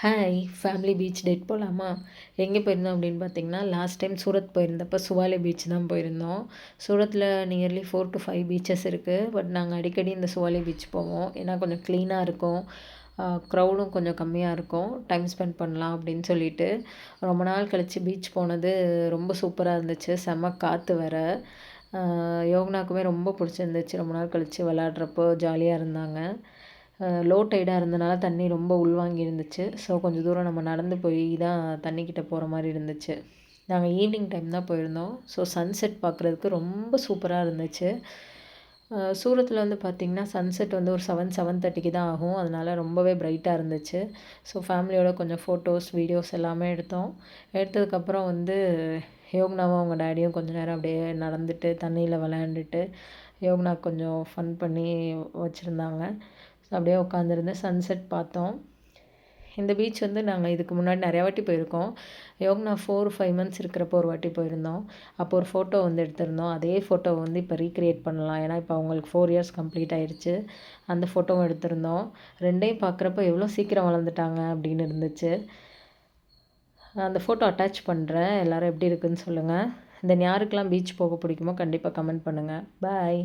Hi family beach date போகலாமா? எங்கே போயிருந்தோம் அப்படின்னு பார்த்தீங்கன்னா, லாஸ்ட் டைம் சூரத் போயிருந்தப்போ சுவாலி பீச் தான் போயிருந்தோம். சூரத்தில் நியர்லி 4 to 5 பீச்சஸ் இருக்குது. பட் நாங்கள் அடிக்கடி இந்த சுவாலி பீச் போவோம். ஏன்னா கொஞ்சம் க்ளீனாக இருக்கும், க்ரௌடும் கொஞ்சம் கம்மியாக இருக்கும், டைம் ஸ்பெண்ட் பண்ணலாம் அப்படின்னு சொல்லிட்டு. ரொம்ப நாள் கழித்து பீச் போனது ரொம்ப சூப்பராக இருந்துச்சு. செம்ம காற்று வர. யோகனாக்குமே ரொம்ப பிடிச்சிருந்துச்சு. ரொம்ப நாள் கழித்து விளாட்றப்போ ஜாலியாக இருந்தாங்க. லோ டைடாக இருந்தனால தண்ணி ரொம்ப உள்வாங்கி இருந்துச்சு. ஸோ கொஞ்சம் தூரம் நம்ம நடந்து போய் தான் தண்ணிக்கிட்ட போகிற மாதிரி இருந்துச்சு. நாங்கள் ஈவினிங் டைம் தான் போயிருந்தோம். ஸோ சன்செட் பார்க்குறதுக்கு ரொம்ப சூப்பராக இருந்துச்சு. சூரத்தில் வந்து பார்த்திங்கன்னா சன்செட் வந்து ஒரு 7:30க்கு தான் ஆகும். அதனால் ரொம்பவே பிரைட்டாக இருந்துச்சு. ஸோ ஃபேமிலியோட கொஞ்சம் ஃபோட்டோஸ் வீடியோஸ் எல்லாமே எடுத்தோம். எடுத்ததுக்கப்புறம் வந்து யோகனாவும் அவங்க டேடியும் கொஞ்சம் நேரம் அப்படியே நடந்துட்டு தண்ணியில் விளையாண்டுட்டு யோகனா கொஞ்சம் ஃபன் பண்ணி வச்சுருந்தாங்க. ஸோ அப்படியே உட்காந்துருந்து சன்செட் பார்த்தோம். இந்த பீச் வந்து நாங்கள் இதுக்கு முன்னாடி நிறையா வாட்டி போயிருக்கோம். யோகனா 4-5 மந்த்ஸ் இருக்கிறப்போ ஒரு வாட்டி போயிருந்தோம். அப்போ ஒரு ஃபோட்டோ வந்து எடுத்திருந்தோம். அதே ஃபோட்டோவை வந்து இப்போ ரீக்ரியேட் பண்ணலாம். ஏன்னா இப்போ அவங்களுக்கு 4 இயர்ஸ் கம்ப்ளீட் ஆயிடுச்சு. அந்த ஃபோட்டோவும் எடுத்திருந்தோம். ரெண்டையும் பார்க்குறப்ப எவ்வளோ சீக்கிரம் வளர்ந்துட்டாங்க அப்படின்னு இருந்துச்சு. அந்த ஃபோட்டோ அட்டாச் பண்ணுறேன். எல்லோரும் எப்படி இருக்குதுன்னு சொல்லுங்கள். இந்த யாருக்கெல்லாம் பீச் போக பிடிக்குமோ கண்டிப்பாக கமெண்ட் பண்ணுங்கள். பாய்.